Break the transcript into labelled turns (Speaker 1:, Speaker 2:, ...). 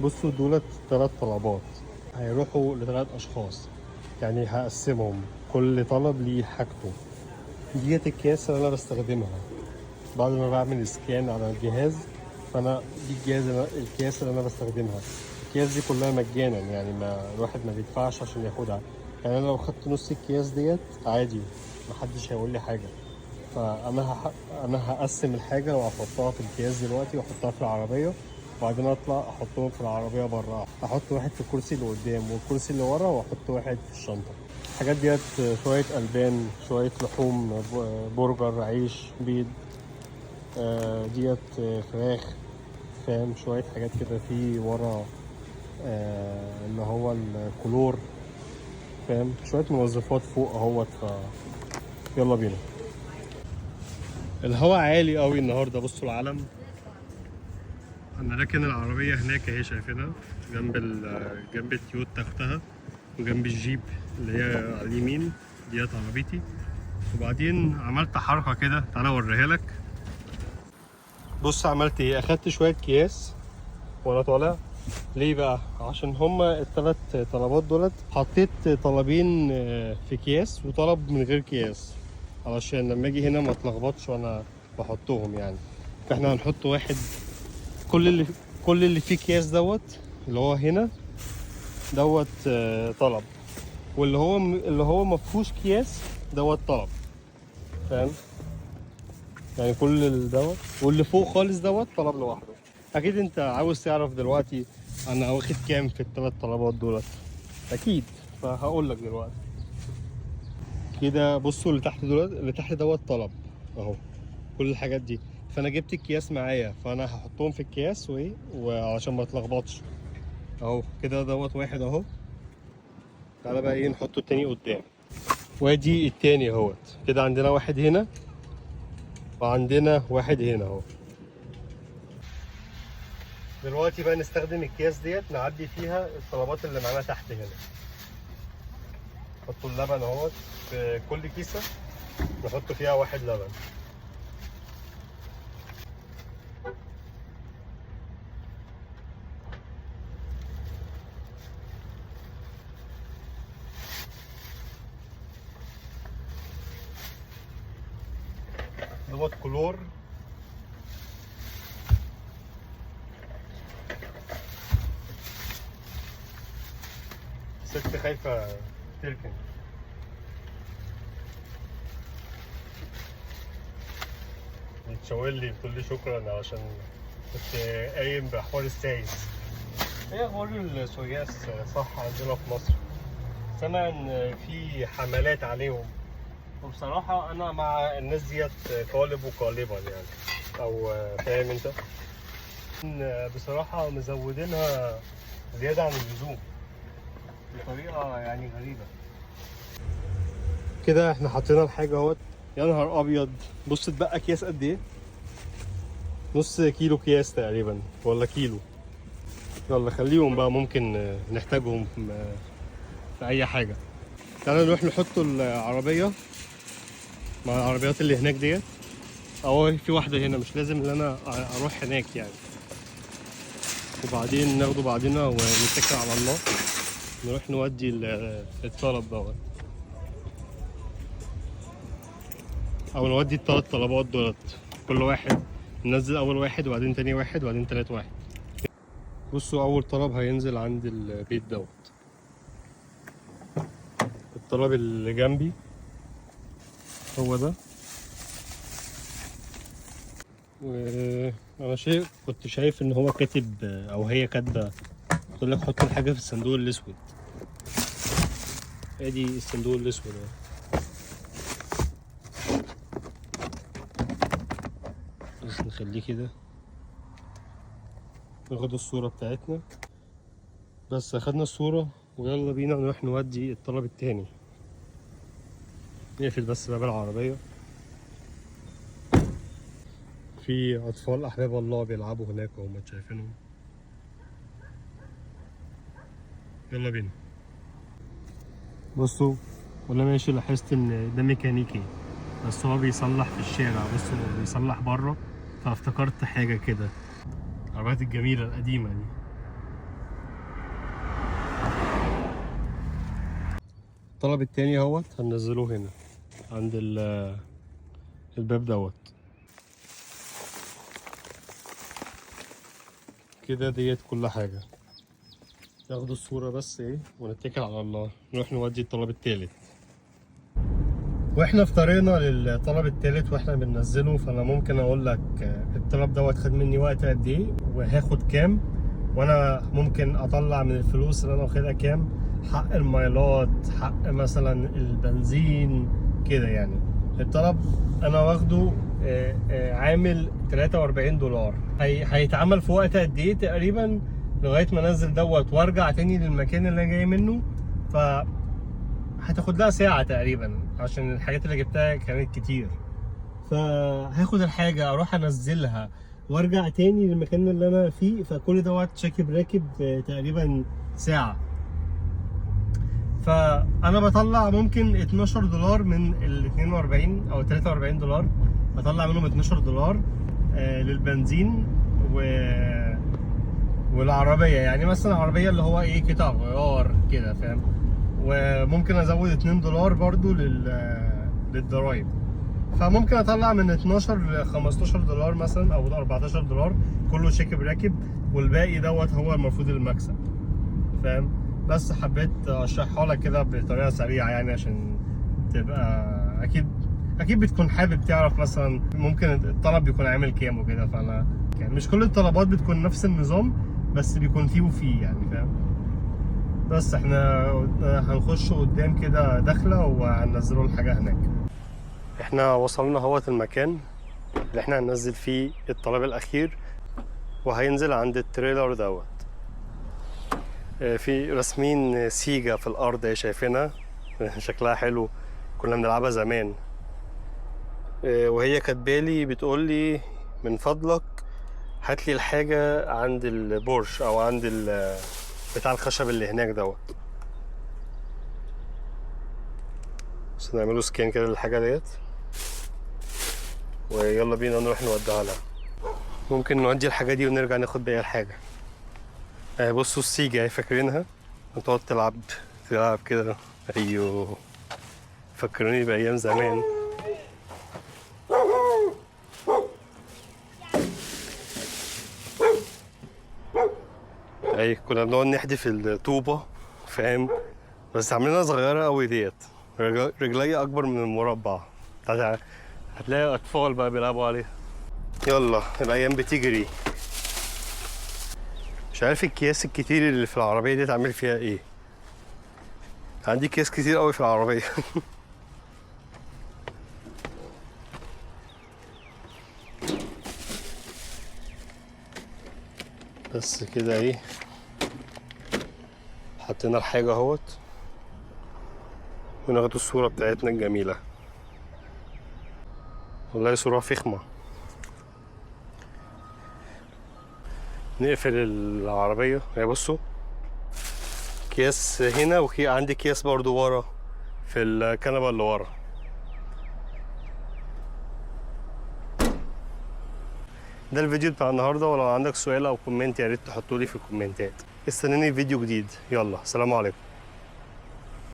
Speaker 1: بصوا دولت 3 طلبات هيروحوا ل3 اشخاص، يعني هقسمهم كل طلب ليه حاجته. ديت الكيس اللي انا بستخدمها بعد ما بعمل سكان على الجهاز. فانا دي الكيس اللي انا بستخدمها. الكيس دي كلها مجانا، يعني ما الواحد ما بيدفعش عشان ياخدها. يعني انا لو خدت نص الكيس ديت عادي محدش هيقول لي حاجه. انا هقسم الحاجه واحطها في الكيس دلوقتي واحطها في العربيه، وبعدين اطلع احطهم في العربيه بره. احط واحد في الكرسي اللي قدام والكرسي اللي ورا، واحط واحد في الشنطه. الحاجات ديت شويه البان، شويه لحوم، برجر، عيش، بيض، ديت فراخ، فاهم؟ شويه حاجات كده في ورا، اللي هو الكلور، فاهم؟ شويه منظفات فوق اهوت. يلا بينا. الهواء عالي قوي النهارده. بصوا العلم. انا راكن العربيه هناك اهي، شايفينها جنب التيوتا تحتها، وجنب الجيب اللي هي على اليمين ديت عربيتي. وبعدين عملت حركه كده، تعالى اوريها لك. بص عملت ايه، اخدت شويه اكياس وانا طالع. ليه بقى؟ عشان هما الثلاث طلبات دولت حطيت طلبين في اكياس وطلب من غير اكياس، علشان لما اجي هنا ما اتلخبطش وانا بحطهم يعني. فاحنا هنحط واحد، كل اللي كل اللي فيه اكياس دوت اللي هو هنا دوت طلب، اللي هو ما فيهوش اكياس دوت طلب، فاهم؟ يعني كل دوت واللي فوق خالص دوت طلب لوحده. اكيد انت عاوز تعرف دلوقتي انا واخد كام في الثلاث طلبات دولت، اكيد. فهقول لك دلوقتي كده. بصوا اللي تحت دولت، اللي تحت دوت طلب اهو، كل الحاجات دي. فانا جبت الكياس معايا، فانا هحطهم في الكياس وايه، وعشان ما اتلخبطش اهو كده. دوت واحد اهو. تعالى بقى ايه نحطه التاني قدام. وادي التاني اهوت. كده عندنا واحد هنا وعندنا واحد هنا اهو. دلوقتي بقى نستخدم الكياس ديت نعدي فيها الطلبات اللي معانا تحت هنا. نحط اللبن اهوت في كل كيسة، نحط فيها واحد لبن. دوت كلور. ست خايفة تركن. بتشاور لي بتقول لي شكرا عشان كنت قايم بحوار السايس. ايه اخبار السوياس صح عندنا في مصر؟ سمع ان في حملات عليهم، وبصراحة أنا مع الناس ديت طالب وقالبا يعني، أو فاهم أنت؟ بصراحة مزودينها زيادة عن اللزوم بطريقة يعني غريبة. كده احنا حطينا الحاجة اهوت. يا نهار أبيض، بص اتبقى أكياس قد إيه؟ نص كيلو أكياس تقريبا ولا كيلو. يلا خليهم بقى، ممكن نحتاجهم في أي حاجة. تعالى نروح نحط العربية مع العربيات اللي هناك ديت. أهو في واحدة هنا، مش لازم إن أنا أروح هناك يعني. وبعدين ناخده بعدنا ونتكل على الله، نروح نودي الطلب دوت، او نودي الثلاث طلبات دولت. كل واحد ننزل اول واحد وبعدين تاني واحد وبعدين تالت واحد. بصوا اول طلب هينزل عند البيت دوت. الطلب اللي جنبي هو ده. وانا كنت شايف ان هو كاتب او هي كاتبه تقول لك حط الحاجه في الصندوق الاسود. ادي الصندوق الاسود اهو. بس نخليه كده، ناخد الصورة بتاعتنا. بس اخدنا الصورة ويلا بينا نروح نودي الطلب التاني. نقفل بس باب العربية. في أطفال أحباب الله بيلعبوا هناك وهم شايفينهم. يلا بينا. بصوا وانا ماشي لاحظت ان ده ميكانيكي، بس هو بيصلح في الشارع. بصوا هو بيصلح بره، فافتكرت حاجة كده. العربيات الجميلة القديمة دي. الطلب التاني اهوت هننزله هنا عند الباب دوت كده. ديت كل حاجة، ناخد الصورة بس ايه ونتكل على الله، نروح نودي الطلب التالت. واحنا في طريقنا للطلب التالت واحنا بننزله، فانا ممكن اقول لك الطلب دوت خد مني وقت قد ايه وهاخد كام، وانا ممكن اطلع من الفلوس اللي انا واخدها كام، حق المايلات، حق مثلا البنزين كده يعني. الطلب انا واخده عامل $43. هيتعمل في وقت قد ايه تقريبا لغايه ما انزل دوت وارجع تاني للمكان اللي انا جاي منه. ف هتاخد لها ساعه تقريبا عشان الحاجات اللي جبتها كانت كتير. فهاخد الحاجه اروح انزلها وارجع تاني للمكان اللي انا فيه، فكل دوت شاكب راكب تقريبا ساعه. فانا بطلع ممكن $12 من ال 42 او $43، بطلع منهم $12 للبنزين والعربيه. يعني مثلا العربيه اللي هو ايه قطع غيار كده فاهم، وممكن ازود $2 برضو للضرايب. فممكن اطلع من 12 ل $15 مثلا او $14 كله شاكب راكب، والباقي دوت هو المفروض المكسب فاهم. بس حبيت اشرحها لك كده بطريقه سريعه يعني عشان تبقى اكيد بتكون حابب تعرف مثلا ممكن الطلب بيكون عامل كام وكده. فانا يعني مش كل الطلبات بتكون نفس النظام، بس بيكون فيه وفيه يعني فاهم. بس احنا هنخش قدام كده داخله وهننزله الحاجه هناك. احنا وصلنا اهوت المكان اللي احنا هننزل فيه الطلب الاخير، وهينزل عند التريلر دوت. في رسمين سيجا في الارض شايفينها شكلها حلو، كنا بنلعبها زمان. وهي كاتبالي بتقولي من فضلك هاتلي الحاجة عند البورش او عند بتاع الخشب اللي هناك دوت. بس نعمله سكان كده للحاجة ديت ويلا بينا نروح نوديها لها. ممكن نودي الحاجة دي ونرجع ناخد باقي الحاجة. بصوا السيجا فاكرينها، تقعد تلعب كده. ايوه فكروني بايام زمان. اي كنا بنقعد نحدف الطوبة فاهم، بس عاملينها صغيرة قوي ديت، رجليا اكبر من المربع. هتلاقي اطفال بقى بيلعبوا عليها. يلا الايام بتجري. مش عارف الكياس الكتير اللي في العربية دي تعمل فيها ايه. عندي كياس كتير قوي في العربية بس كده ايه، حطينا الحاجة اهوت وناخد الصورة بتاعتنا الجميلة. والله صورة فخمة. نقفل العربية. بصوا اكياس هنا عندي اكياس برضو ورا في الكنبه اللي ورا. ده الفيديو بتاع النهارده، ولو عندك سؤال او كومنت يا ريت تحطولي في الكومنتات. استنوني في فيديو جديد. يلا سلام عليكم.